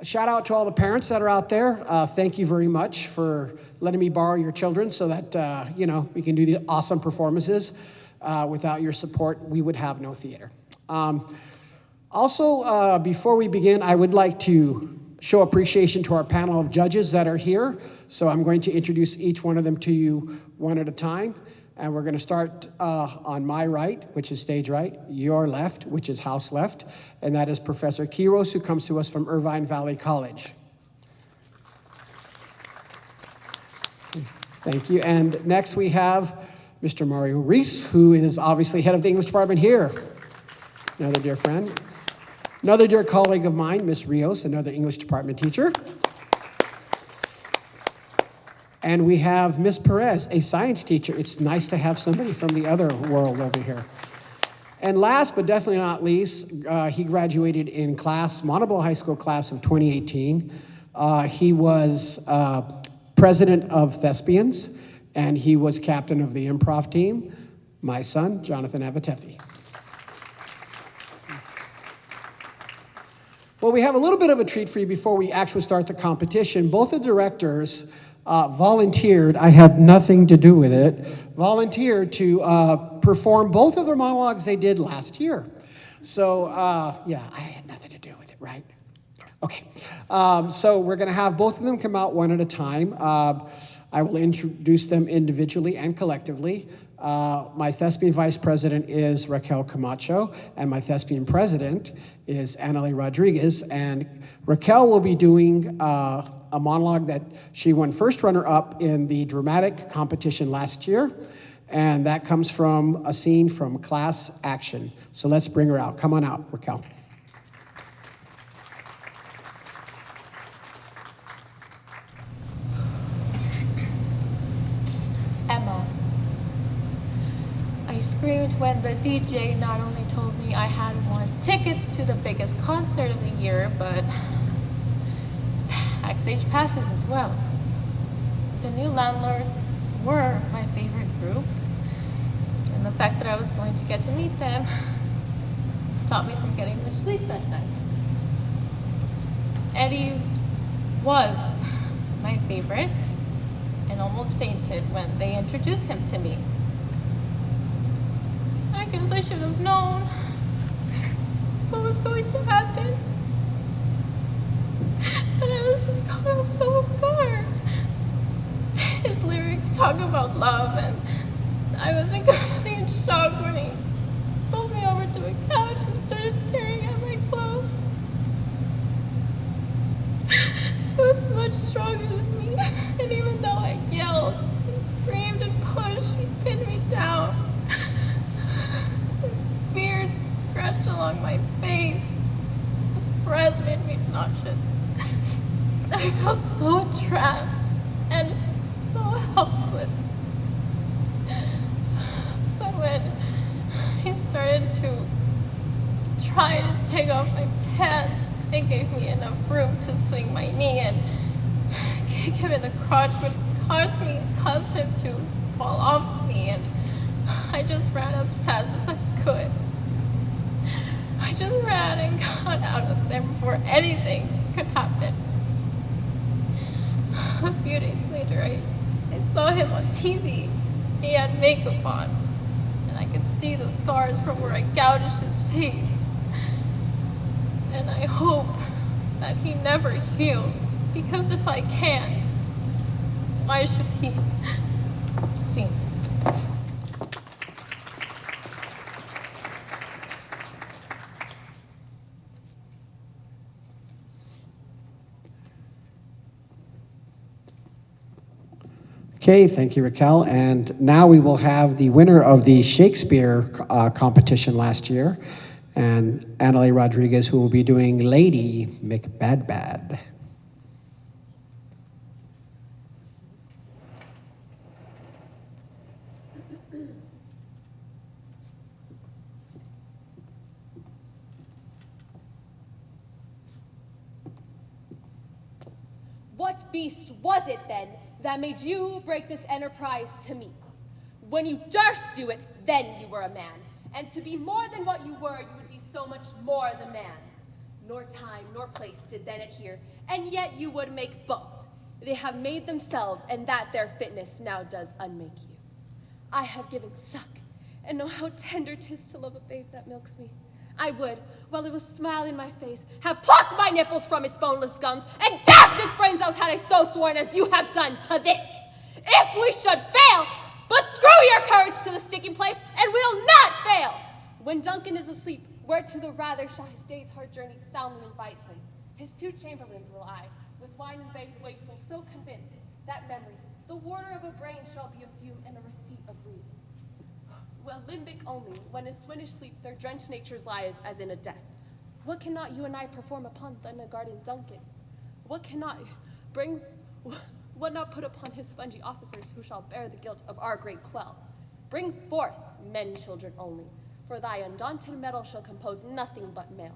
Shout out to all the parents that are out there. Thank you very much for letting me borrow your children so that, we can do the awesome performances. Without your support, we would have no theater. Also, before we begin, I would like to show appreciation to our panel of judges that are here. So I'm going to introduce each one of them to you one at a time. And we're going to start on my right, which is stage right, your left, which is house left, and that is Professor Quiros, who comes to us from Irvine Valley College. Thank you. And next we have Mr. Mario Reese, who is obviously head of the English department here. Another dear friend. Another dear colleague of mine, Miss Rios, another English department teacher. And we have Miss Perez, a science teacher. It's nice to have somebody from the other world over here. And last but definitely not least, he graduated in Montebello High School class of 2018. He was president of Thespians, and he was captain of the improv team. My son, Jonathan Avatefi. Well, we have a little bit of a treat for you before we actually start the competition. Both the directors volunteered, I had nothing to do with it, volunteered to perform both of their monologues they did last year. So, yeah, I had nothing to do with it, right? Okay, so we're gonna have both of them come out one at a time. I will introduce them individually and collectively. My thespian vice president is Raquel Camacho, and my thespian president is Annalie Rodriguez. And Raquel will be doing a monologue that she won first runner-up in the dramatic competition last year, and that comes from a scene from Class Action. So let's bring her out. Come on out, Raquel. Emma. I screamed when the DJ not only told me I had won tickets to the biggest concert of the year, but backstage passes as well. The new landlords were my favorite group, and the fact that I was going to get to meet them stopped me from getting much sleep that night. Eddie was my favorite, and almost fainted when they introduced him to me. I guess I should have known what was going to happen. And I was just caught off so far. His lyrics talk about love, and I was in complete shock when he pulled me over to a couch and started tearing at my clothes. He was much stronger than me, and even though I yelled and screamed and pushed, he pinned me down. His beard scratched along my face. His breath made me nauseous. I felt so trapped and so helpless. But when he started to try to take off my pants, it gave me enough room to swing my knee and kick him in the crotch, which caused him to fall off me, and I just ran as fast as I could. I just ran and got out of there before anything could happen. A few days later, I saw him on TV. He had makeup on, and I could see the scars from where I gouged his face. And I hope that he never heals, because if I can't, why should he? See. Okay, thank you, Raquel. And now we will have the winner of the Shakespeare competition last year, and Annalie Rodriguez, who will be doing Lady McBadbad. What beast was it then that made you break this enterprise to me? When you durst do it, then you were a man. And to be more than what you were, you would be so much more the man. nor time, nor place did then adhere, and yet you would make both. They have made themselves, and that their fitness now does unmake you. I have given suck, and know how tender 'tis to love a babe that milks me. I would, while it was smiling in my face, have plucked my nipples from its boneless gums, and dashed its brains out had I so sworn as you have done to this. If we should fail, but screw your courage to the sticking place, and we'll not fail. When Duncan is asleep, where to the rather shall his day's hard journey soundly invite him? His 2 chamberlains will I, with wine and begged wastel, so convinced that memory, the warder of a brain, shall be a fume and a receipt of reason. Well, limbic only, when in swinish sleep their drenched natures lies as in a death. What cannot you and I perform upon the garden Duncan? What not put upon his spongy officers who shall bear the guilt of our great quell? Bring forth men children only, for thy undaunted metal shall compose nothing but males.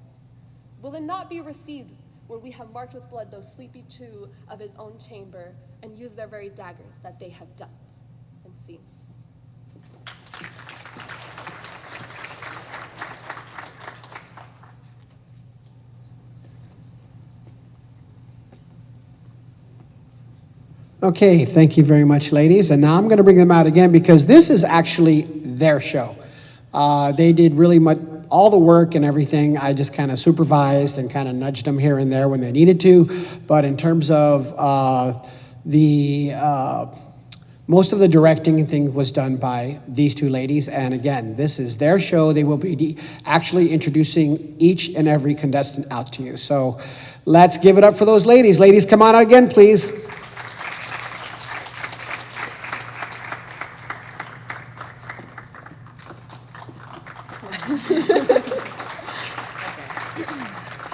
Will it not be received when we have marked with blood those sleepy 2 of his own chamber, and use their very daggers that they have done and seen? Okay, thank you very much, ladies. And now I'm going to bring them out again because this is actually their show. They did really much, all the work and everything. I just kind of supervised and kind of nudged them here and there when they needed to. But in terms of most of the directing and things was done by these 2 ladies. And again, this is their show. They will be actually introducing each and every contestant out to you. So let's give it up for those ladies. Ladies, come on out again, please.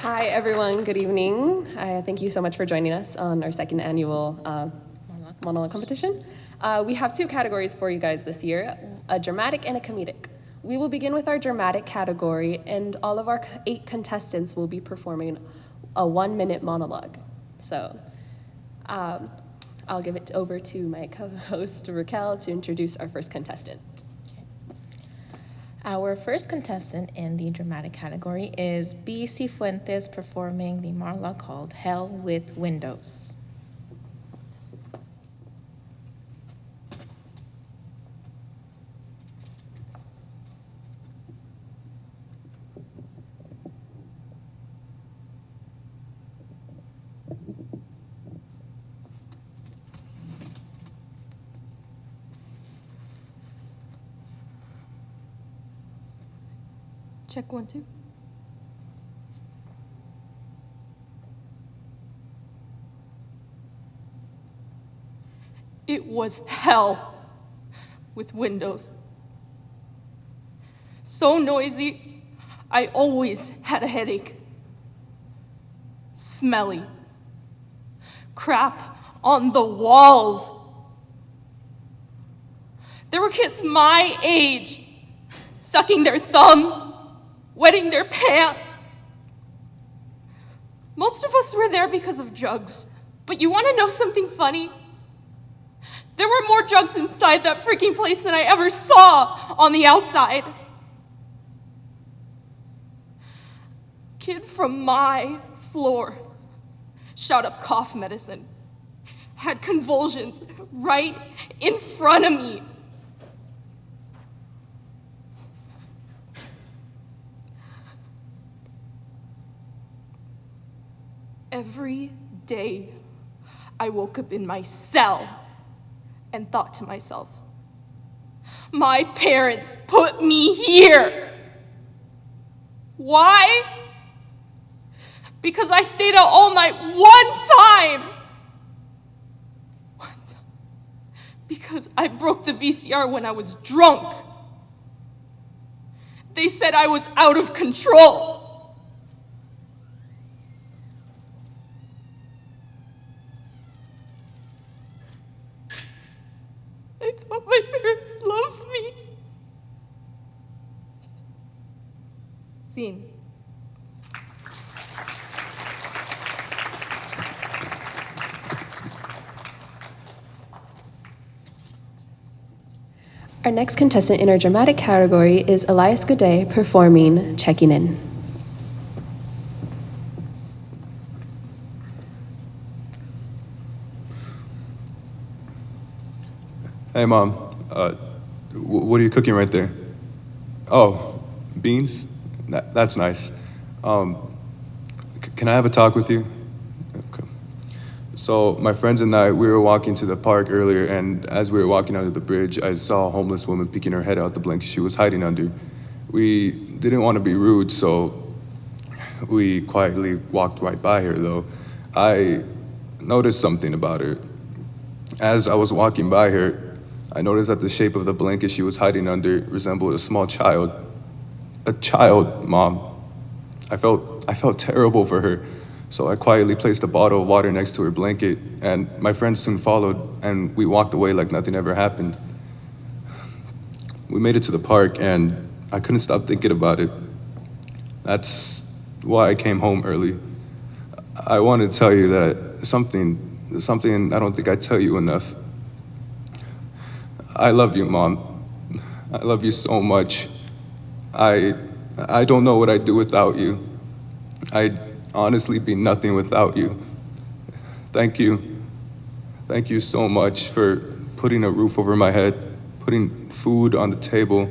Hi, everyone. Good evening. Thank you so much for joining us on our 2nd annual monologue competition. We have 2 categories for you guys this year, a dramatic and a comedic. We will begin with our dramatic category, and all of our 8 contestants will be performing a 1-minute monologue. So I'll give it over to my co-host, Raquel, to introduce our first contestant. Our first contestant in the dramatic category is B. Cifuentes performing the monologue called Hell with Windows. Check 1, 2. It was hell with windows. So noisy, I always had a headache. Smelly. Crap on the walls. There were kids my age, sucking their thumbs, wetting their pants. Most of us were there because of drugs, but you want to know something funny? There were more drugs inside that freaking place than I ever saw on the outside. Kid from my floor shot up cough medicine, had convulsions right in front of me. Every day, I woke up in my cell and thought to myself, my parents put me here. Why? Because I stayed out all night one time. Because I broke the VCR when I was drunk. They said I was out of control. I thought my parents loved me. Scene. Our next contestant in our dramatic category is Elias Godet performing Checking In. Hey, Mom. What are you cooking right there? Oh, beans? That's nice. Can I have a talk with you? Okay. So my friends and I, we were walking to the park earlier, and as we were walking under the bridge, I saw a homeless woman peeking her head out the blanket she was hiding under. We didn't want to be rude, so we quietly walked right by her, though. I noticed something about her. As I was walking by her, I noticed that the shape of the blanket she was hiding under resembled a small child. A child, Mom. I felt terrible for her, so I quietly placed a bottle of water next to her blanket, and my friends soon followed, and we walked away like nothing ever happened. We made it to the park, and I couldn't stop thinking about it. That's why I came home early. I wanted to tell you that something I don't think I tell you enough. I love you, Mom. I love you so much. I don't know what I'd do without you. I'd honestly be nothing without you. Thank you. Thank you so much for putting a roof over my head, putting food on the table,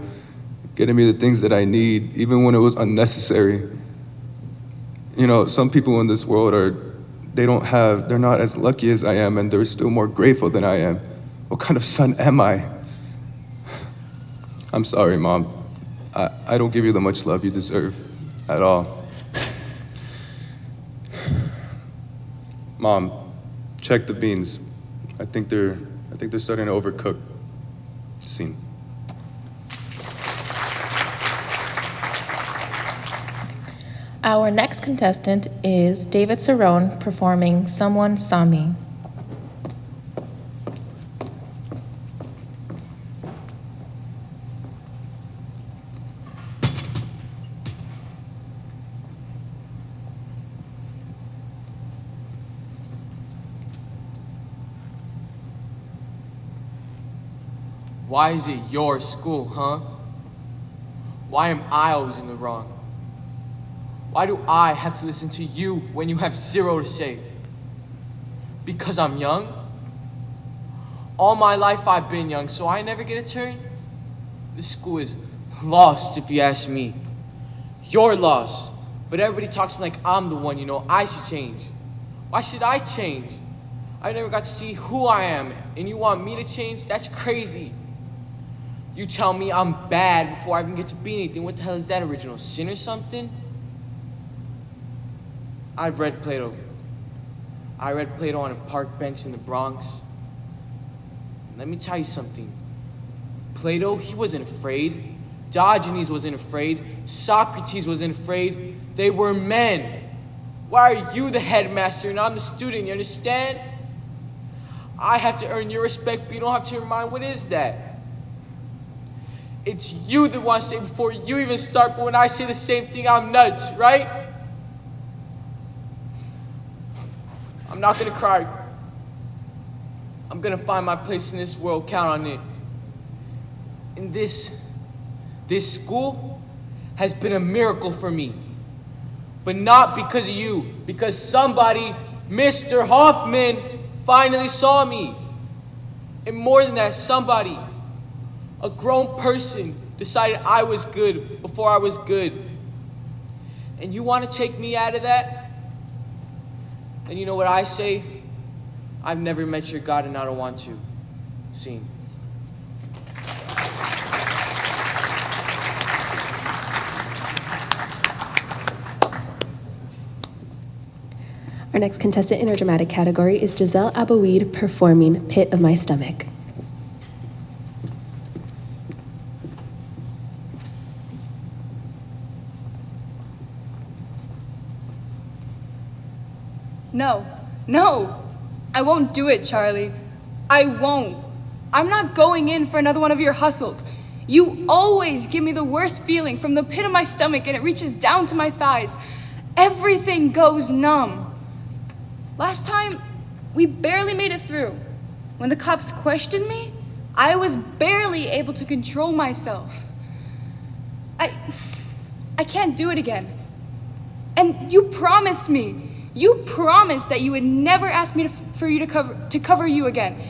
getting me the things that I need, even when it was unnecessary. You know, some people in this world they're not as lucky as I am, and they're still more grateful than I am. What kind of son am I? I'm sorry, Mom. I don't give you the much love you deserve at all. Mom, check the beans. I think they're starting to overcook. Scene. Our next contestant is David Cerrone performing Someone Saw Me. Why is it your school, huh? Why am I always in the wrong? Why do I have to listen to you when you have zero to say? Because I'm young? All my life I've been young, so I never get a turn? This school is lost, if you ask me. You're lost, but everybody talks like I'm the one, I should change. Why should I change? I never got to see who I am, and you want me to change? That's crazy. You tell me I'm bad before I even get to be anything. What the hell is that, original sin or something? I've read Plato. I read Plato on a park bench in the Bronx. Let me tell you something. Plato, he wasn't afraid. Diogenes wasn't afraid. Socrates wasn't afraid. They were men. Why are you the headmaster and I'm the student, you understand? I have to earn your respect, but you don't have to earn mine. What is that? It's you that want to say before you even start, but when I say the same thing, I'm nuts, right? I'm not gonna cry. I'm gonna find my place in this world, count on it. And this school has been a miracle for me. But not because of you, because somebody, Mr. Hoffman, finally saw me. And more than that, somebody, a grown person, decided I was good before I was good. And you want to take me out of that? And you know what I say? I've never met your God and I don't want to. Scene. Our next contestant in our dramatic category is Giselle Abouid performing Pit of My Stomach. No, I won't do it, Charlie. I won't. I'm not going in for another one of your hustles. You always give me the worst feeling from the pit of my stomach and it reaches down to my thighs. Everything goes numb. Last time, we barely made it through. When the cops questioned me, I was barely able to control myself. I can't do it again. And you promised me. You promised that you would never ask me for you to cover you again.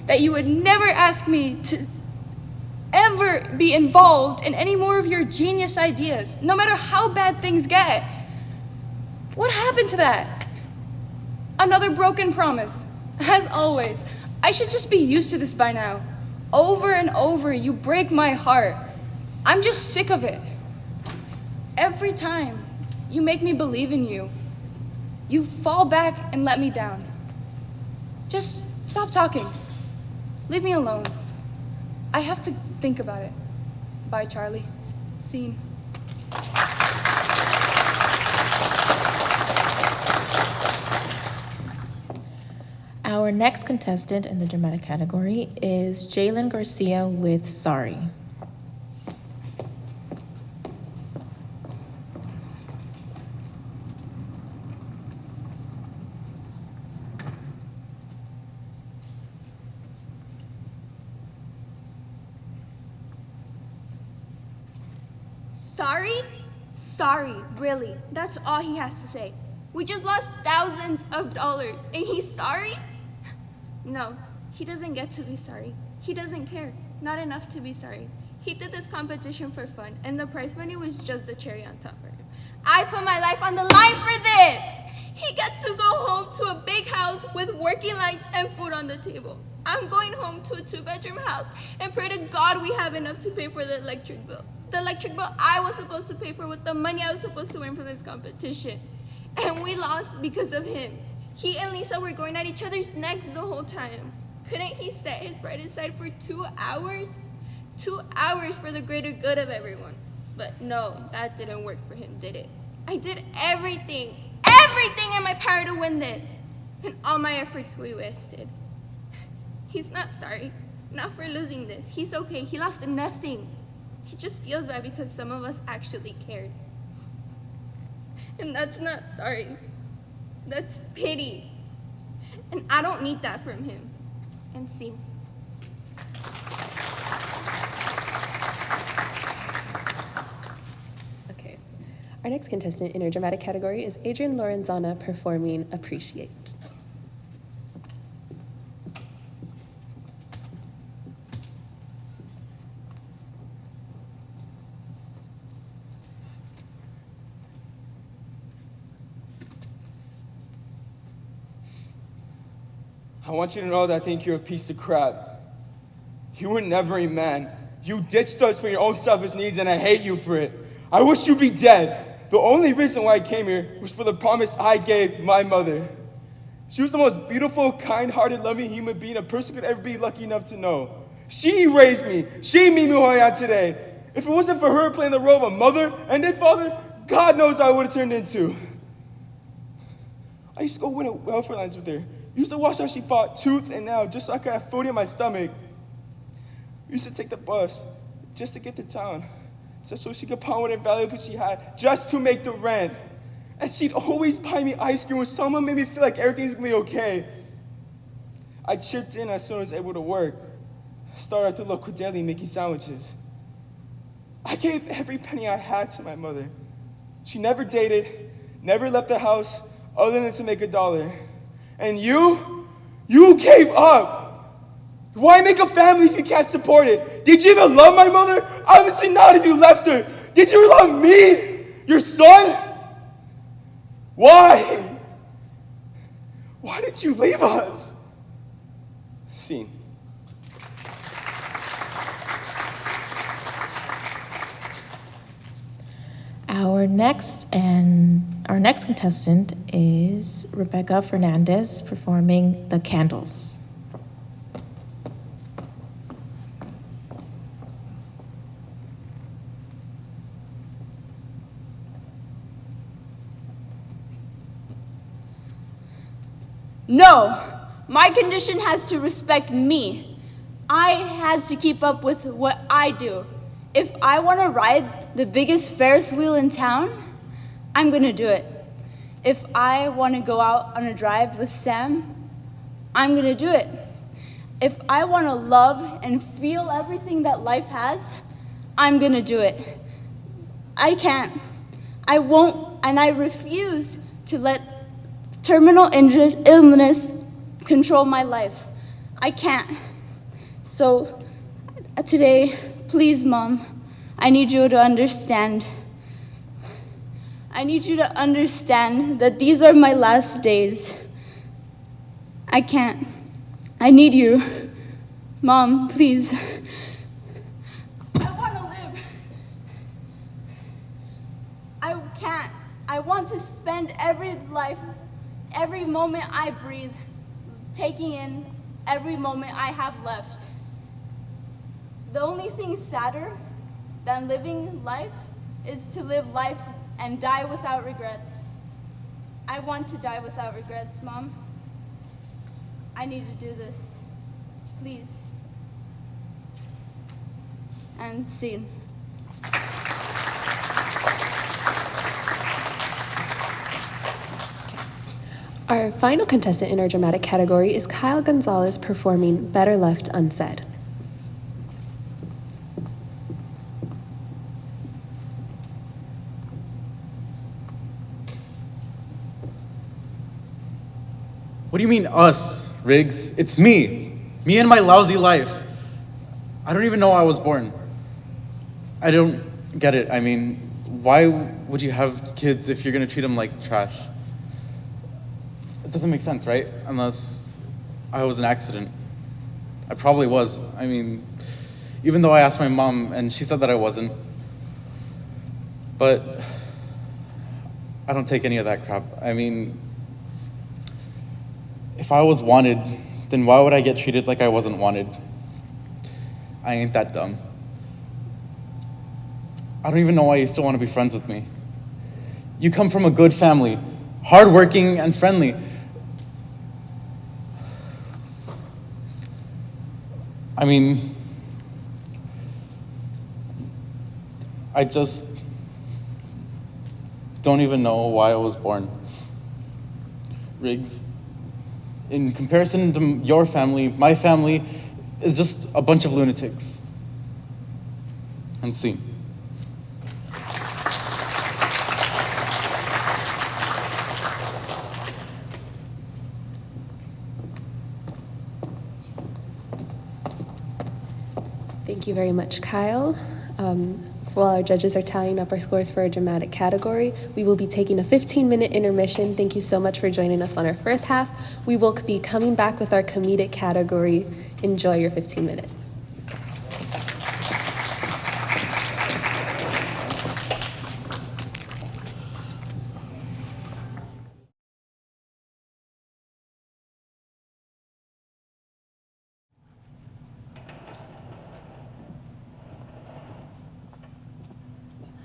that you would never ask me to ever be involved in any more of your genius ideas, no matter how bad things get. What happened to that? Another broken promise, as always. I should just be used to this by now. Over and over, you break my heart. I'm just sick of it. Every time you make me believe in you, you fall back and let me down. Just stop talking. Leave me alone. I have to think about it. Bye, Charlie. Scene. Our next contestant in the dramatic category is Jalen Garcia with Sorry. Sorry? Sorry, really. That's all he has to say. We just lost thousands of dollars, and he's sorry? No, he doesn't get to be sorry. He doesn't care. Not enough to be sorry. He did this competition for fun, and the prize money was just the cherry on top for him. I put my life on the line for this! He gets to go home to a big house with working lights and food on the table. I'm going home to a 2-bedroom house and pray to God we have enough to pay for the electric bill. The electric bill I was supposed to pay for with the money I was supposed to win from this competition. And we lost because of him. He and Lisa were going at each other's necks the whole time. Couldn't he set his pride aside for 2 hours? 2 hours for the greater good of everyone. But no, that didn't work for him, did it? I did everything in my power to win this. And all my efforts were wasted. He's not sorry, not for losing this. He's okay, he lost nothing. He just feels bad because some of us actually cared. And that's not sorry. That's pity. And I don't need that from him. And see. Okay. Our next contestant in our dramatic category is Adrian Lorenzana performing Appreciate. I want you to know that I think you're a piece of crap. You were never a man. You ditched us for your own selfish needs, and I hate you for it. I wish you'd be dead. The only reason why I came here was for the promise I gave my mother. She was the most beautiful, kind-hearted, loving human being a person could ever be lucky enough to know. She raised me. She made me who I am today. If it wasn't for her playing the role of a mother and a father, God knows what I would have turned into. I used to go win at welfare lines with her. Used to watch how she fought tooth and nail just so I could have food in my stomach. Used to take the bus just to get to town, just so she could pawn whatever valuable she had, just to make the rent. And she'd always buy me ice cream when someone made me feel like everything's gonna be okay. I chipped in as soon as I was able to work. Started at the local deli making sandwiches. I gave every penny I had to my mother. She never dated, never left the house other than to make $1. And you gave up. Why make a family if you can't support it? Did you even love my mother? Obviously not if you left her. Did you love me, your son? Why? Why did you leave us? Scene. Our next contestant is Rebecca Fernandez performing The Candles. No, my condition has to respect me. I has to keep up with what I do. If I want to ride the biggest Ferris wheel in town, I'm gonna do it. If I want to go out on a drive with Sam, I'm gonna do it. If I want to love and feel everything that life has, I'm gonna do it. I can't, I won't, and I refuse to let terminal illness control my life. I can't. So, today, please, Mom, I need you to understand. I need you to understand that these are my last days. I can't. I need you. Mom, please. I want to live. I can't. I want to spend every moment I breathe, taking in every moment I have left. The only thing sadder than living life is to live life and die without regrets. I want to die without regrets, Mom. I need to do this. Please. And scene. Our final contestant in our dramatic category is Kyle Gonzalez performing Better Left Unsaid. What do you mean, us, Riggs? It's me. Me and my lousy life. I don't even know I was born. I don't get it. I mean, why would you have kids if you're gonna treat them like trash? It doesn't make sense, right? Unless I was an accident. I probably was. I mean, even though I asked my mom and she said that I wasn't. But I don't take any of that crap. I mean, if I was wanted, then why would I get treated like I wasn't wanted? I ain't that dumb. I don't even know why you still want to be friends with me. You come from a good family, hardworking and friendly. I mean, I just don't even know why I was born. Riggs, in comparison to your family, my family is just a bunch of lunatics. And scene. Thank you very much, Kyle. While our judges are tallying up our scores for our dramatic category, we will be taking a 15-minute intermission. Thank you so much for joining us on our first half. We will be coming back with our comedic category. Enjoy your 15 minutes.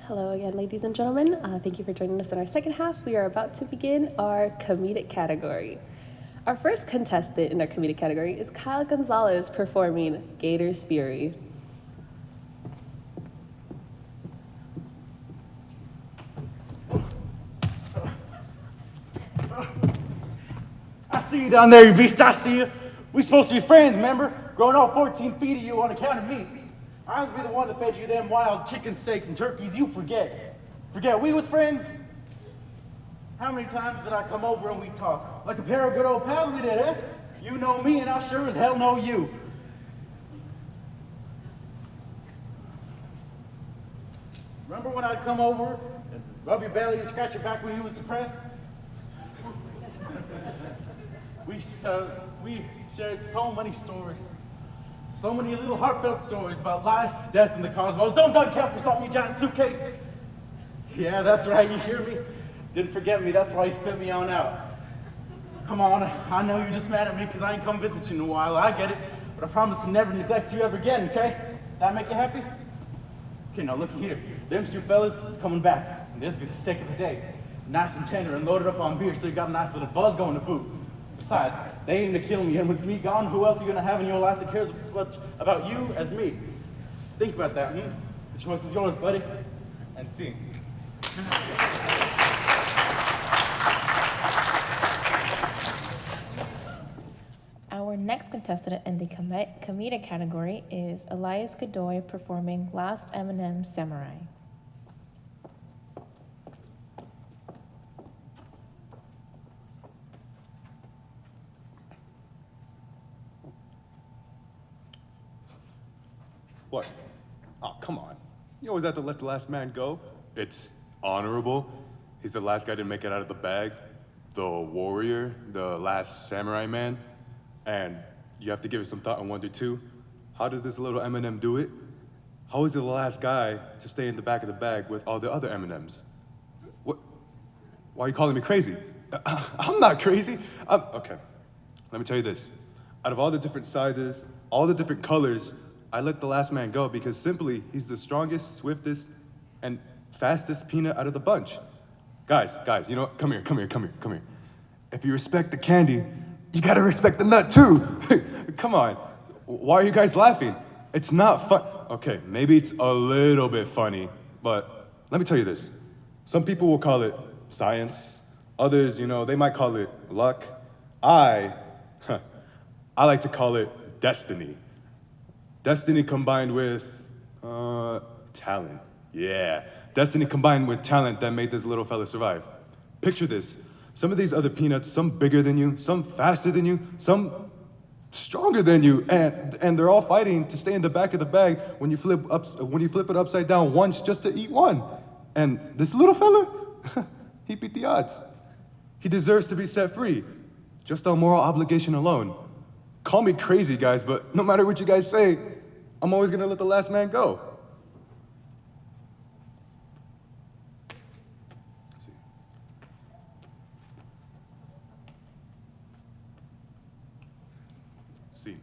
Hello again, ladies and gentlemen. Thank you for joining us in our second half. We are about to begin our comedic category. Our first contestant in our comedic category is Kyle Gonzalez performing Gator's Fury. I see you down there, you beast, I see you. We supposed to be friends, remember? Growing all 14 feet of you on account of me. I was be the one that fed you them wild chicken steaks and turkeys, you forget. Forget we was friends? How many times did I come over and we talk? Like a pair of good old pals we did, eh? You know me and I sure as hell know you. Remember when I'd come over and rub your belly and scratch your back when you was depressed? We shared so many stories. So many little heartfelt stories about life, death, and the cosmos. Don't duck camp for something, you giant suitcase. Yeah, that's right, you hear me? Didn't forget me, that's why you spit me on out. Come on, I know you're just mad at me because I ain't come visit you in a while, I get it. But I promise to never neglect you ever again, okay? That make you happy? Okay, now looky here. Them two fellas is coming back, and this be the steak of the day. Nice and tender and loaded up on beer, so you got a nice little buzz going to boot. Besides, they aim to kill me, and with me gone, who else are you gonna have in your life that cares as much about you as me? Think about that, The choice is yours, buddy. And see. Our next contestant in the comedic category is Elias Godoy performing Last Eminem Samurai. What? Oh, come on. You always have to let the last man go. It's honorable. He's the last guy to make it out of the bag. The warrior, the last samurai man. And you have to give it some thought and wonder too, how did this little M&M do it? How is he the last guy to stay in the back of the bag with all the other M&Ms? What? Why are you calling me crazy? I'm not crazy. Okay, let me tell you this. Out of all the different sizes, all the different colors, I let the last man go because simply he's the strongest, swiftest, and fastest peanut out of the bunch. Guys, you know what? Come here. If you respect the candy, you gotta respect the nut too. Come on. Why are you guys laughing? It's not fun. Okay, maybe it's a little bit funny, but let me tell you this. Some people will call it science. Others, they might call it luck. I like to call it destiny. Destiny combined with talent. Yeah, destiny combined with talent that made this little fella survive. Picture this. Some of these other peanuts, some bigger than you, some faster than you, some stronger than you, and they're all fighting to stay in the back of the bag when you flip it upside down once just to eat one. And this little fella, he beat the odds. He deserves to be set free, just on moral obligation alone. Call me crazy, guys, but no matter what you guys say, I'm always gonna let the last man go. See.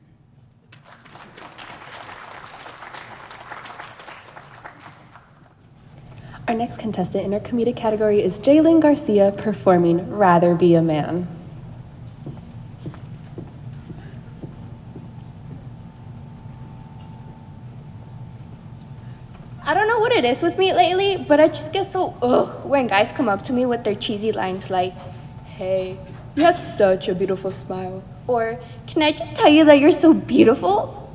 Our next contestant in our comedic category is Jalen Garcia performing Rather Be a Man. I don't know what it is with me lately, but I just get so when guys come up to me with their cheesy lines like, "Hey, you have such a beautiful smile," or "Can I just tell you that you're so beautiful?"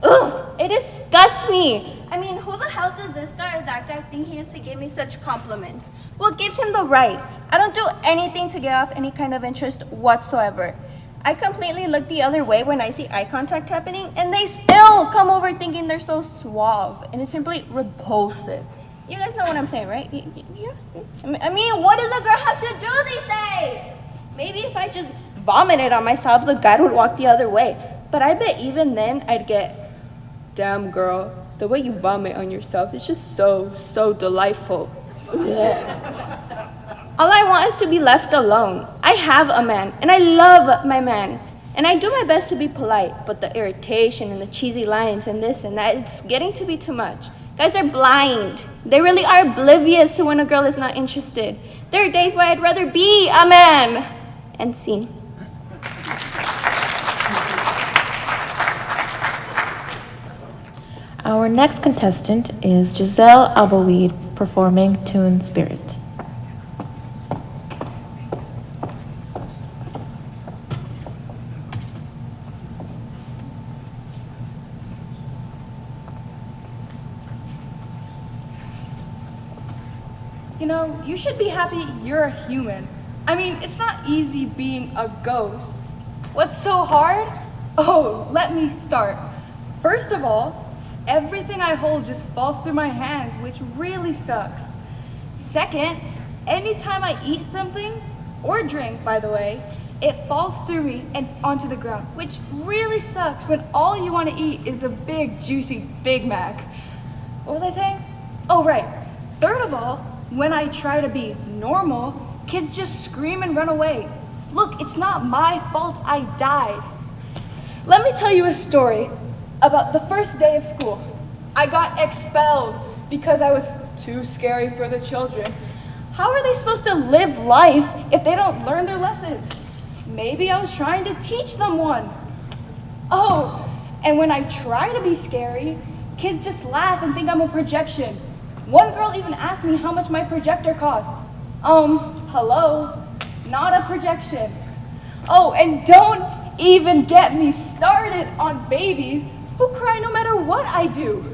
It disgusts me. I mean, who the hell does this guy or that guy think he is to give me such compliments? What gives him the right? I don't do anything to get off any kind of interest whatsoever. I completely look the other way when I see eye contact happening, and they still come over thinking they're so suave, and it's simply repulsive. You guys know what I'm saying, right? Yeah. I mean, what does a girl have to do these days? Maybe if I just vomited on myself, the guy would walk the other way. But I bet even then I'd get, "Damn, girl, the way you vomit on yourself is just so delightful." All I want is to be left alone. I have a man, and I love my man. And I do my best to be polite, but the irritation and the cheesy lines and this and that, it's getting to be too much. Guys are blind. They really are oblivious to when a girl is not interested. There are days where I'd rather be a man. And scene. Our next contestant is Giselle Albaweed performing Toon Spirit. You should be happy you're a human. I mean, it's not easy being a ghost. What's so hard? Oh, let me start. First of all, everything I hold just falls through my hands, which really sucks. Second, anytime I eat something, or drink, by the way, it falls through me and onto the ground, which really sucks when all you want to eat is a big, juicy Big Mac. What was I saying? Oh, right. Third of all, when I try to be normal, kids just scream and run away. Look, it's not my fault I died. Let me tell you a story about the first day of school. I got expelled because I was too scary for the children. How are they supposed to live life if they don't learn their lessons? Maybe I was trying to teach them one. Oh, and when I try to be scary, kids just laugh and think I'm a projection. One girl even asked me how much my projector cost. Hello, not a projection. Oh, and don't even get me started on babies who cry no matter what I do.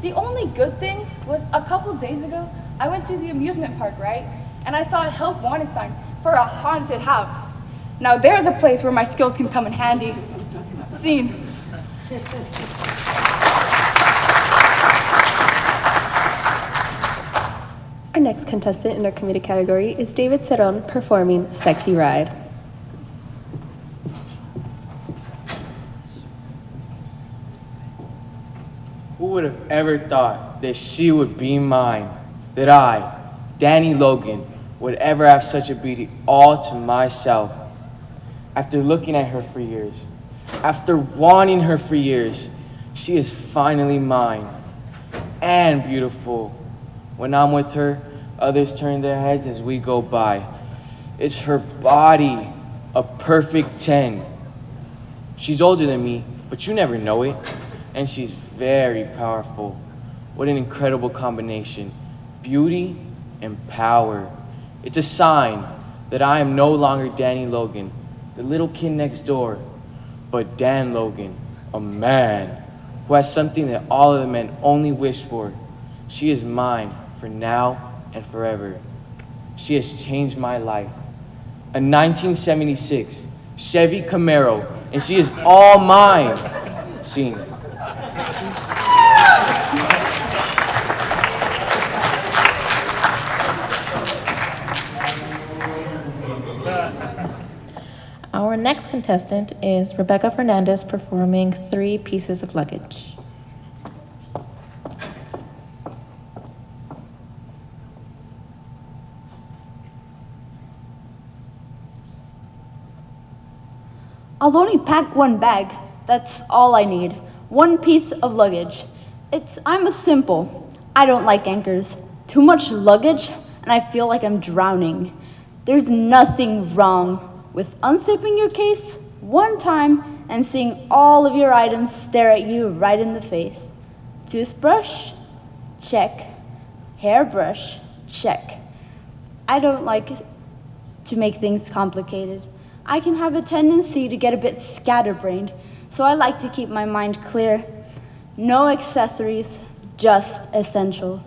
The only good thing was a couple days ago, I went to the amusement park, right? And I saw a help wanted sign for a haunted house. Now there's a place where my skills can come in handy. Scene. Our next contestant in our comedic category is David Cerron performing Sexy Ride. Who would have ever thought that she would be mine? That I, Danny Logan, would ever have such a beauty all to myself? After looking at her for years, after wanting her for years, she is finally mine and beautiful. When I'm with her, others turn their heads as we go by. It's her body, a perfect 10. She's older than me, but you never know it. And she's very powerful. What an incredible combination. Beauty and power. It's a sign that I am no longer Danny Logan, the little kid next door, but Dan Logan, a man who has something that all of the men only wish for. She is mine for now and forever. She has changed my life. A 1976 Chevy Camaro, and she is all mine. Scene. Our next contestant is Rebecca Fernandez performing 3 Pieces of Luggage. I'll only pack 1 bag. That's all I need. 1 piece of luggage. I'm a simple. I don't like anchors. Too much luggage, and I feel like I'm drowning. There's nothing wrong with unzipping your case 1 time and seeing all of your items stare at you right in the face. Toothbrush? Check. Hairbrush? Check. I don't like to make things complicated. I can have a tendency to get a bit scatterbrained, so I like to keep my mind clear. No accessories, just essential.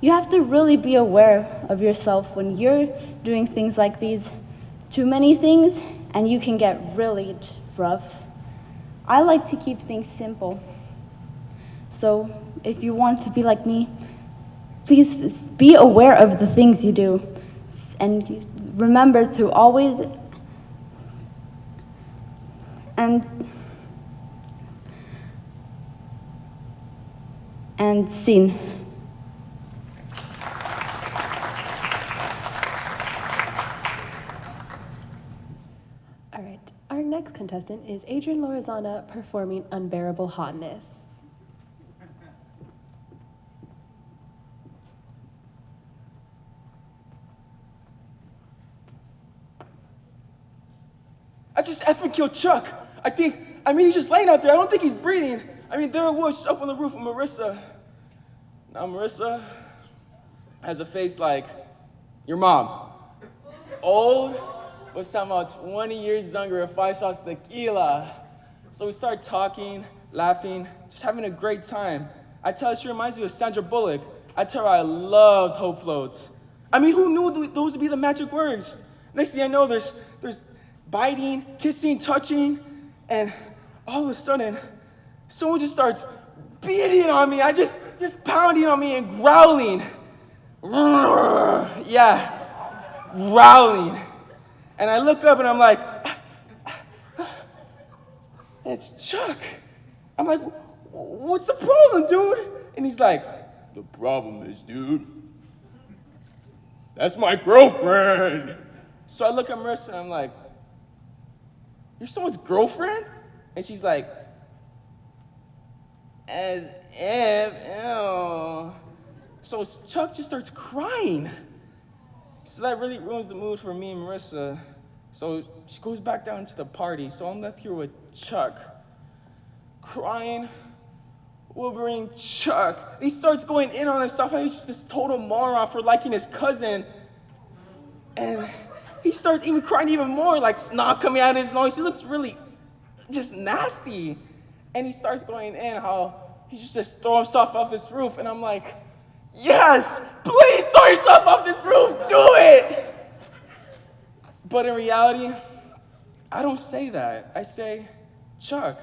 You have to really be aware of yourself when you're doing things like these. Too many things, and you can get really rough. I like to keep things simple. So if you want to be like me, please be aware of the things you do. And remember to always and scene. All right, our next contestant is Adrian Lorazana performing Unbearable Hotness. I just effing killed Chuck. He's just laying out there. I don't think he's breathing. There it was up on the roof with Marissa. Now Marissa has a face like your mom. Old, but somehow 20 years younger and 5 shots of tequila. So we start talking, laughing, just having a great time. I tell her she reminds me of Sandra Bullock. I tell her I loved Hope Floats. Who knew those would be the magic words? Next thing I know, there's biting, kissing, touching, and all of a sudden, someone just starts beating on me. Just pounding on me and growling. Yeah, growling. And I look up and I'm like, it's Chuck. I'm like, what's the problem, dude? And he's like, the problem is, dude, that's my girlfriend. So I look at Marissa and I'm like, you're someone's girlfriend? And she's like, as if, ew. So Chuck just starts crying. So that really ruins the mood for me and Marissa. So she goes back down to the party. So I'm left here with Chuck, crying, whimpering Chuck. And he starts going in on himself. He's just this total moron for liking his cousin. And he starts even crying even more, like snot coming out of his nose. He looks really just nasty. And he starts going in how he just throw himself off this roof. And I'm like, yes, please throw yourself off this roof, do it. But in reality, I don't say that. I say, Chuck,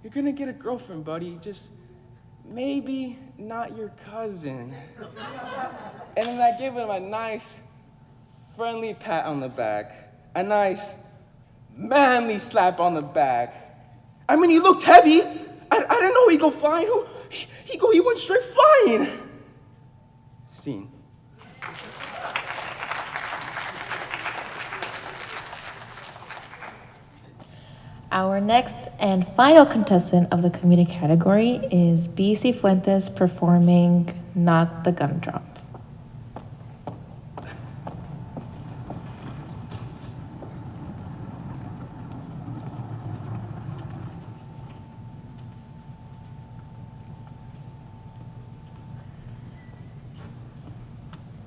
You're gonna get a girlfriend, buddy. Just maybe not your cousin. And then I gave him a nice, friendly pat on the back. A nice, manly slap on the back. I mean, he looked heavy. I didn't know he'd go flying. He went straight flying. Scene. Our next and final contestant of the comedic category is B. Cifuentes performing Not the Gumdrop.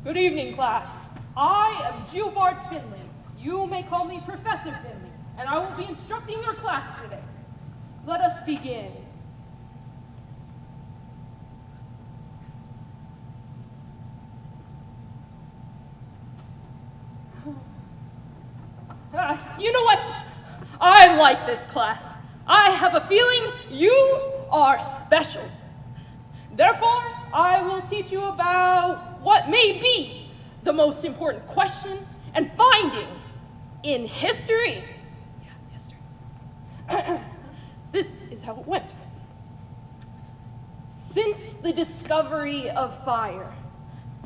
Good evening, class. I am Gilbert Finley. You may call me Professor Finley, and I will be instructing your class today. Let us begin. You know what? I like this class. I have a feeling you are special. Therefore, I will teach you about what may be the most important question and finding in history. This is how it went. Since the discovery of fire,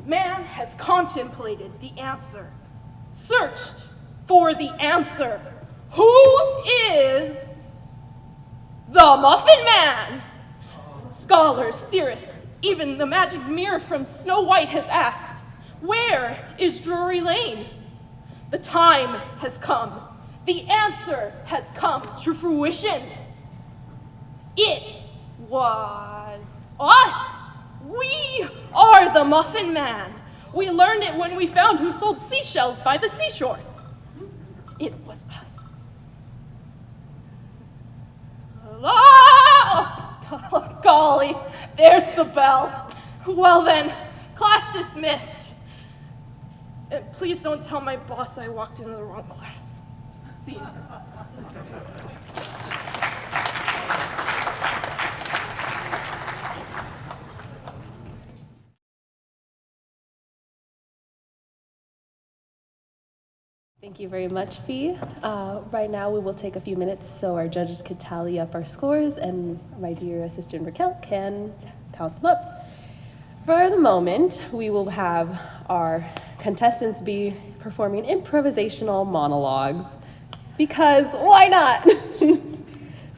man has contemplated the answer, searched for the answer. Who is the Muffin Man? Scholars, theorists, even the magic mirror from Snow White has asked, where is Drury Lane? The time has come. The answer has come to fruition. It was us. We are the Muffin Man. We learned it when we found who sold seashells by the seashore. It was us. Oh, golly, there's the bell. Well then, class dismissed. And please don't tell my boss I walked into the wrong class. See you. Thank you very much, Fee. Right now, we will take a few minutes so our judges could tally up our scores and my dear assistant Raquel can count them up. For the moment, we will have our contestants be performing improvisational monologues because why not?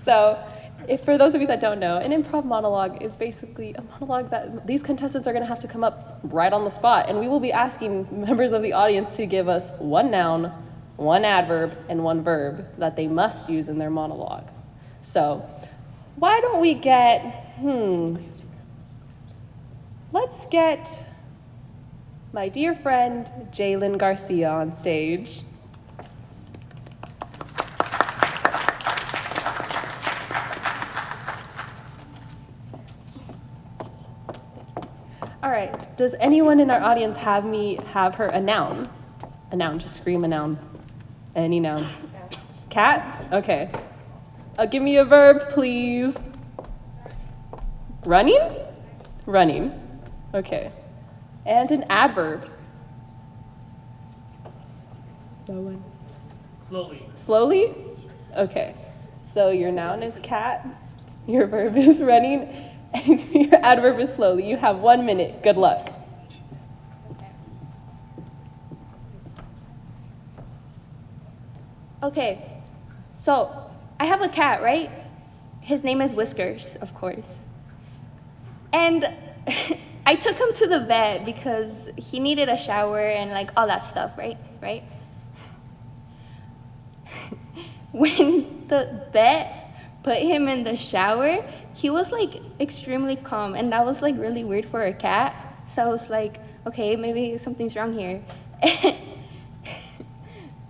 So, if for those of you that don't know, an improv monologue is basically a monologue that these contestants are going to have to come up right on the spot, and we will be asking members of the audience to give us one noun, one adverb, and one verb that they must use in their monologue. So, why don't we get, let's get my dear friend Jalen Garcia on stage. All right, does anyone in our audience have her a noun? A noun, just scream a noun. Any noun. Cat? Okay. Give me a verb, please. Running? Running. Okay. And an adverb. No one. Slowly. Slowly? Okay. So your noun is cat, your verb is running, and your adverb is slowly. You have 1 minute. Good luck. Okay, so I have a cat, right? His name is Whiskers, of course. And I took him to the vet because he needed a shower and like all that stuff, right? When the vet put him in the shower, he was like extremely calm, and that was like really weird for a cat. So I was like, okay, maybe something's wrong here.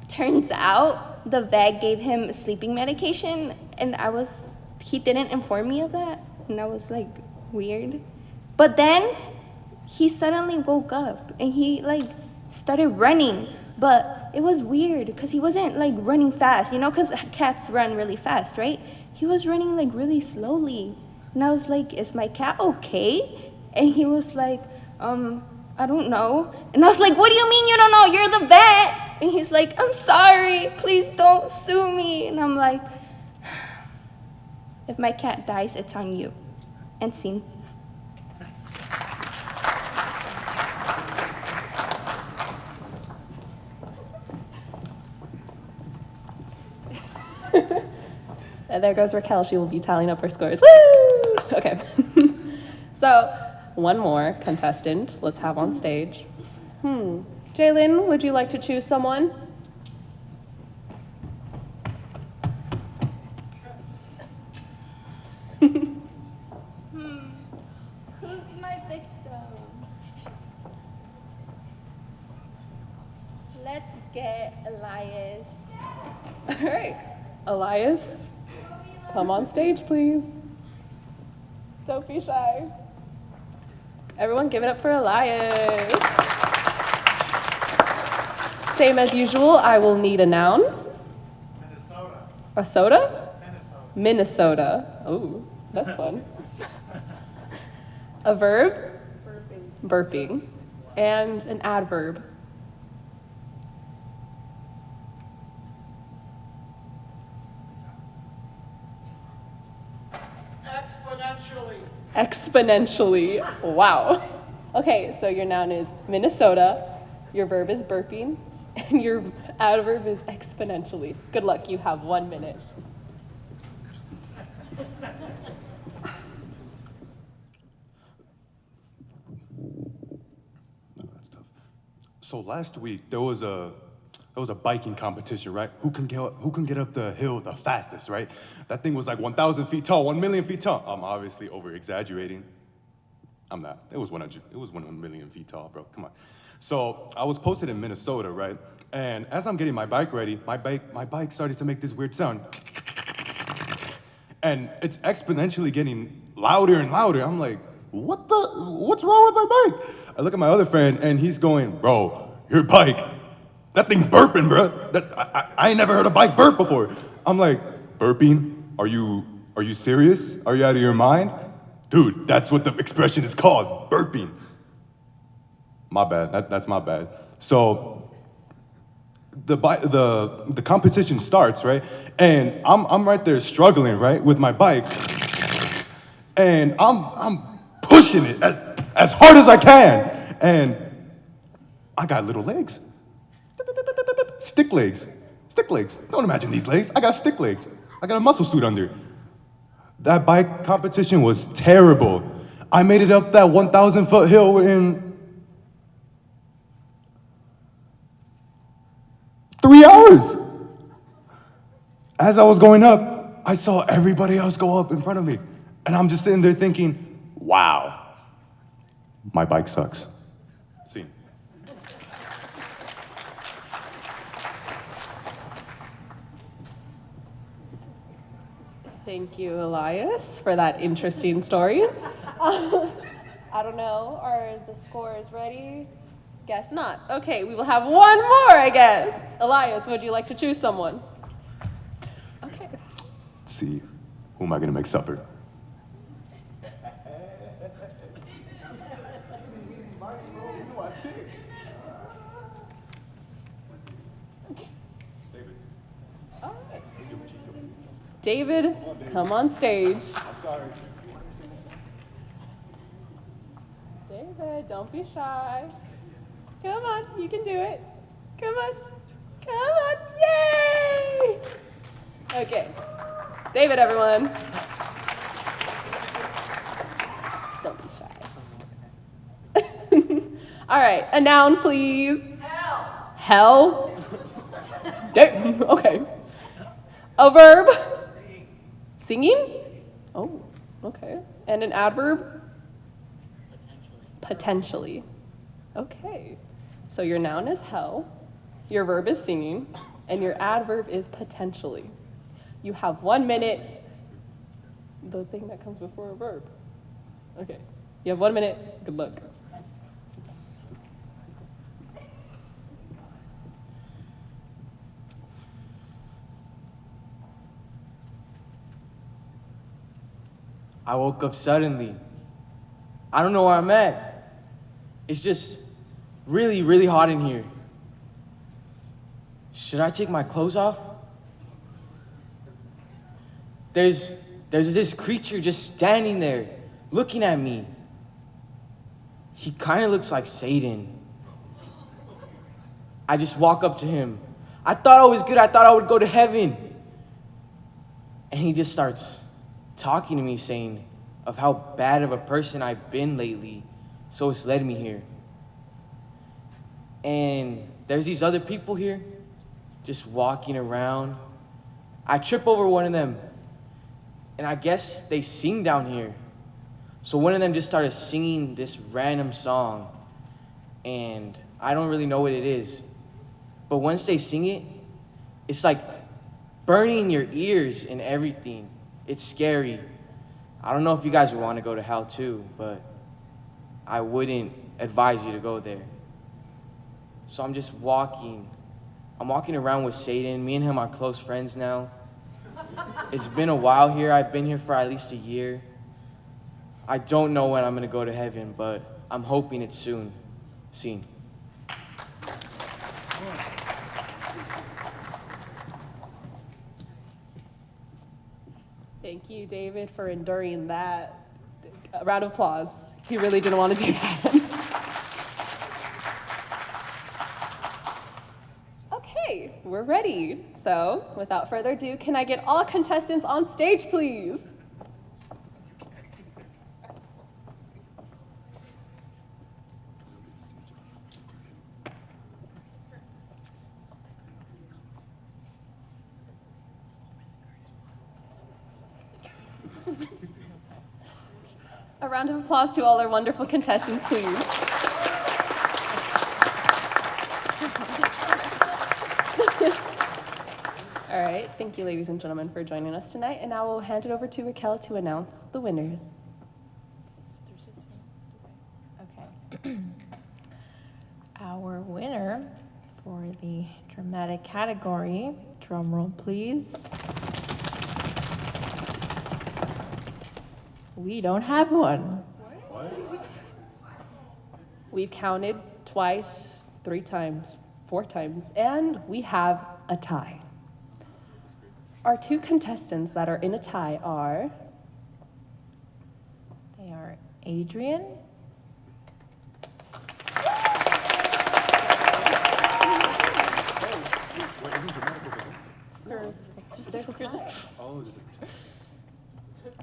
Turns out the vet gave him sleeping medication, and he didn't inform me of that, and that was like weird. But then he suddenly woke up and he like started running, but it was weird because he wasn't like running fast, because cats run really fast, right? he was running like really slowly. And I was like, is my cat okay? And he was like, I don't know. And I was like, what do you mean you don't know? You're the vet. And he's like, I'm sorry, please don't sue me. And I'm like, if my cat dies, it's on you. And scene. And there goes Raquel. She will be tallying up her scores. Woo! Okay. So, one more contestant. Let's have on stage. Jalen, would you like to choose someone? Who's my victim? Let's get Elias. All right. Elias, come on stage, please. Don't be shy. Everyone give it up for Elias. Same as usual, I will need a noun. Minnesota. A soda? Minnesota. Oh, that's fun. A verb? Burping. And an adverb. Exponentially. Wow. Okay, so your noun is Minnesota, your verb is burping, and your adverb is exponentially. Good luck, you have 1 minute. That's tough. So last week there was a biking competition, right? Who can get up the hill the fastest, right? That thing was like 1,000 feet tall, 1 million feet tall. I'm obviously over exaggerating. I'm not. It was 1 million feet tall, bro. Come on. So I was posted in Minnesota, right? And as I'm getting my bike ready, my bike started to make this weird sound. And it's exponentially getting louder and louder. I'm like, what's wrong with my bike? I look at my other friend and he's going, bro, your bike, that thing's burping, bro. I ain't never heard a bike burp before. I'm like, burping? Are you serious? Are you out of your mind? Dude, that's what the expression is called, burping. My bad, that's my bad. So the competition starts, right? And I'm right there struggling, right, with my bike. And I'm pushing it as hard as I can. And I got little legs. Stick legs. Don't imagine these legs. I got stick legs. I got a muscle suit under. That bike competition was terrible. I made it up that 1,000-foot hill in 3 hours. As I was going up, I saw everybody else go up in front of me. And I'm just sitting there thinking, wow, my bike sucks. See. Thank you, Elias, for that interesting story. I don't know, are the scores ready? Guess not. Okay, we will have one more, I guess. Elias, would you like to choose someone? Okay. Let's see, who am I gonna make suffer? David, come on stage. I'm sorry. David, don't be shy. Come on, you can do it. Come on. Come on. Yay! Okay. David, everyone. Don't be shy. All right, a noun, please. Hell. Hell? Okay. A verb? Singing? Oh, okay. And an adverb? Potentially. Okay. So your noun is hell, your verb is singing, and your adverb is potentially. You have 1 minute. The thing that comes before a verb. Okay. You have 1 minute. Good luck. I woke up suddenly. I don't know where I'm at. It's just really, really hot in here. Should I take my clothes off? There's this creature just standing there, looking at me. He kind of looks like Satan. I just walk up to him. I thought I was good. I thought I would go to heaven. And he just starts talking to me, saying of how bad of a person I've been lately, so it's led me here. And there's these other people here, just walking around. I trip over one of them, and I guess they sing down here. So one of them just started singing this random song, and I don't really know what it is. But once they sing it, it's like burning your ears and everything. It's scary. I don't know if you guys would want to go to hell too, but I wouldn't advise you to go there. So I'm just walking. I'm walking around with Satan. Me and him are close friends now. It's been a while here. I've been here for at least a year. I don't know when I'm going to go to heaven, but I'm hoping it's soon. Scene. Thank you, David, for enduring that. A round of applause. He really didn't want to do that. Okay, we're ready. So, without further ado, can I get all contestants on stage, please? A round of applause to all our wonderful contestants, please. All right, thank you, ladies and gentlemen, for joining us tonight. And now we'll hand it over to Raquel to announce the winners. Okay. Our winner for the dramatic category, drum roll please. We don't have one. We've counted twice, 3 times, 4 times, and we have a tie. Our 2 contestants that are in a tie are... They are Adrian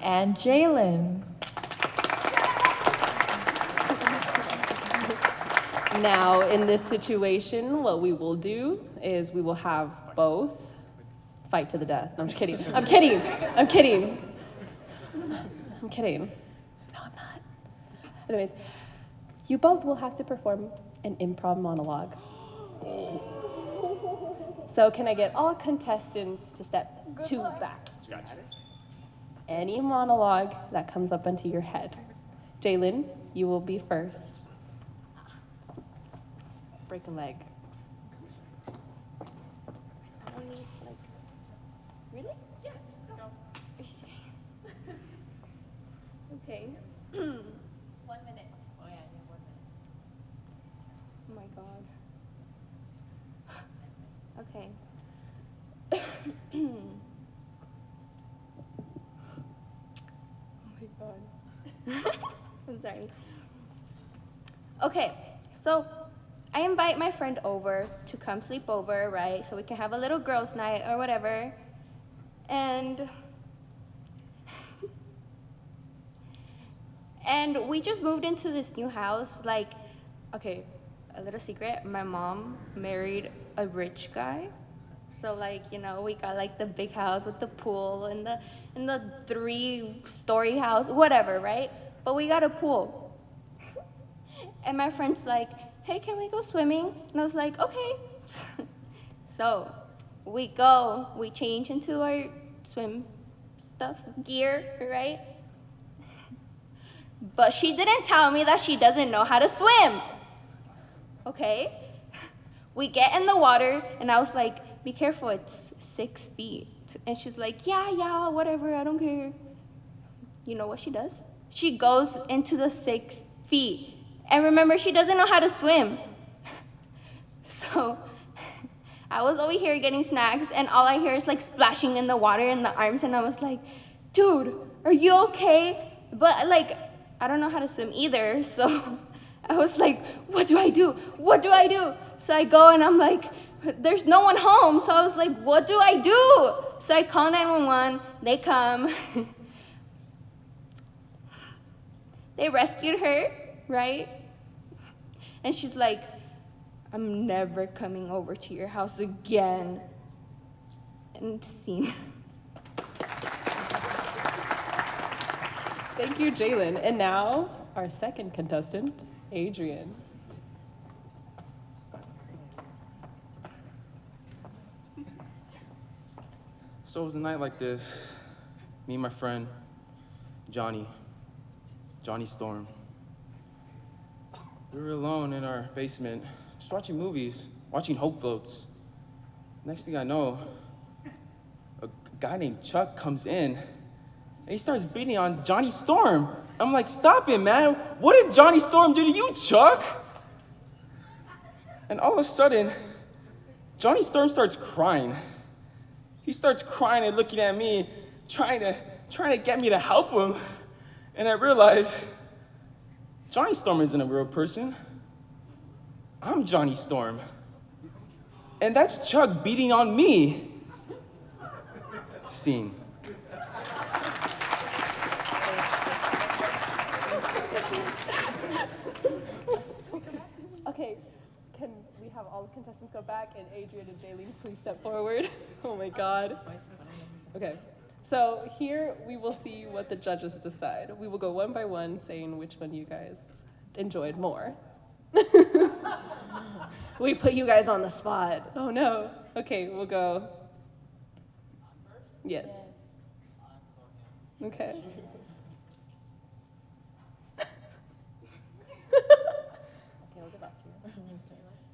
and Jalen. Now, in this situation, what we will do is we will have both fight to the death. No, I'm just kidding. I'm kidding. I'm kidding. I'm kidding. No, I'm not. Anyways, you both will have to perform an improv monologue. So can I get all contestants to step 2 back? Any monologue that comes up into your head. Jalen, you will be first. Break a leg. Really? Yeah, just go. Are you serious? Okay. 1 minute. Oh yeah, you have 1 minute. Oh my god. Okay. Oh my god. I'm sorry. Okay, so I invite my friend over to come sleep over, right? So we can have a little girls' night or whatever. And we just moved into this new house. Like, okay, a little secret, my mom married a rich guy. So like, you know, we got like the big house with the pool and the 3-story house, whatever, right? But we got a pool. And my friend's like, hey, can we go swimming? And I was like, okay. So we go, we change into our swim stuff, gear, right? But she didn't tell me that she doesn't know how to swim. Okay? We get in the water, and I was like, be careful, it's 6 feet. And she's like, yeah, whatever, I don't care. you know what she does? She goes into the 6 feet. And remember, she doesn't know how to swim. So I was over here getting snacks, and all I hear is like splashing in the water in the arms, and I was like, dude, are you okay? But like, I don't know how to swim either, so I was like, what do I do? What do I do? So I go and I'm like, there's no one home. So I was like, what do I do? So I call 911, they come. They rescued her, right? And she's like, I'm never coming over to your house again. And scene. Thank you, Jalen. And now, our second contestant, Adrian. So it was a night like this. Me and my friend, Johnny Storm. We were alone in our basement, just watching movies, watching Hope Floats. Next thing I know, a guy named Chuck comes in, and he starts beating on Johnny Storm. I'm like, stop it, man. What did Johnny Storm do to you, Chuck? And all of a sudden, Johnny Storm starts crying. He starts crying and looking at me, trying to get me to help him. And I realized, Johnny Storm isn't a real person. I'm Johnny Storm. And that's Chuck beating on me. Scene. Okay, can we have all the contestants go back, and Adrian and Jaylene, please step forward. Oh my God. Okay, so here we will see what the judges decide. We will go one by one, saying which one you guys enjoyed more. We put you guys on the spot. Oh no. Okay, we'll go. Yes. Okay.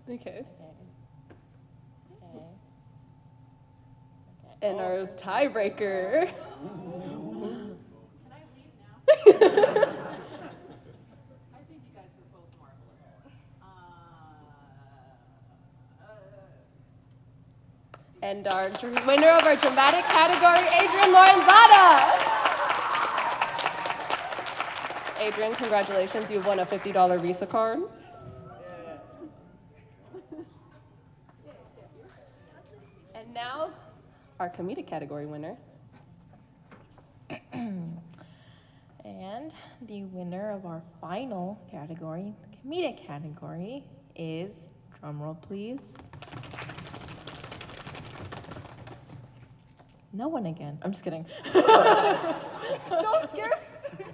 Okay. And our tiebreaker. Can I leave now? I think you guys were both marvelous. And our winner of our dramatic category, Adrian Lorenzada. Adrian, congratulations. You've won a $50 Visa card. And now, our comedic category winner. And the winner of our final category, the comedic category, is, drumroll please, no one again. I'm just kidding. Don't scare me.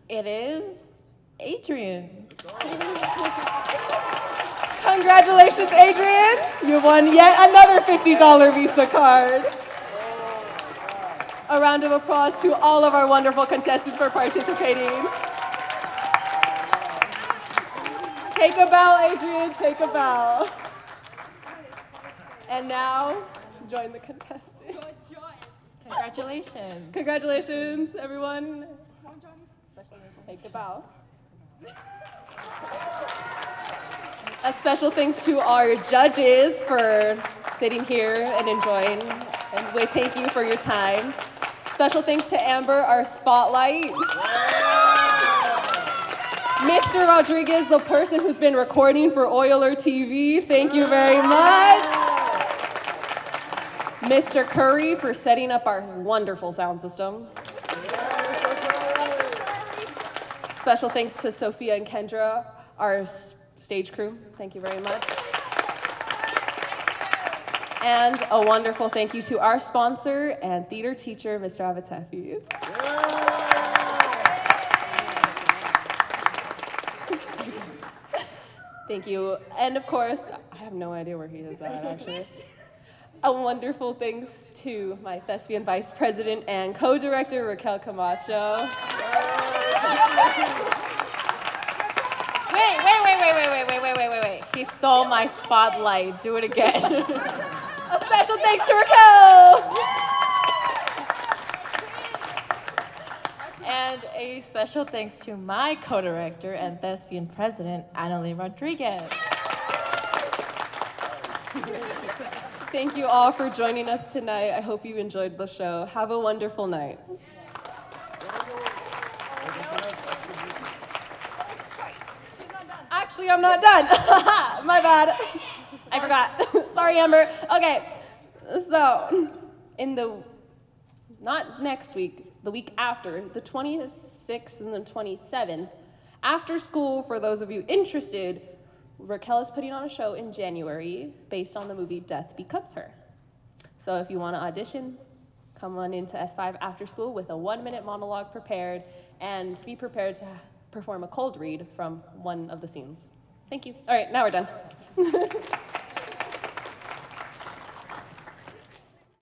It is Adrian. Congratulations, Adrian. You won yet another $50 Visa card. A round of applause to all of our wonderful contestants for participating. Take a bow, Adrian, take a bow. And now, join the contestants. Congratulations. Congratulations, everyone. Take a bow. A special thanks to our judges for sitting here and enjoying, and we thank you for your time. Special thanks to Amber, our spotlight. Mr. Rodriguez, the person who's been recording for OilerTV, thank you very much. Mr. Curry for setting up our wonderful sound system. Special thanks to Sophia and Kendra, our stage crew. Thank you very much. And a wonderful thank you to our sponsor and theater teacher, Mr. Avatefi. Thank you. And of course, I have no idea where he is at, actually. A wonderful thanks to my thespian vice president and co-director, Raquel Camacho. Wait. He stole my spotlight. Do it again. A special thanks to Raquel. special thanks to my co-director and thespian president, Annalie Rodriguez. Thank you all for joining us tonight. I hope you enjoyed the show. Have a wonderful night. Actually, I'm not done. My bad. I forgot. Sorry, Amber. Okay, so not next week, the week after, the 26th and the 27th, after school, for those of you interested, Raquel is putting on a show in January based on the movie Death Becomes Her. So if you want to audition, come on into S5 after school with a 1-minute monologue prepared, and be prepared to perform a cold read from one of the scenes. Thank you. All right, now we're done.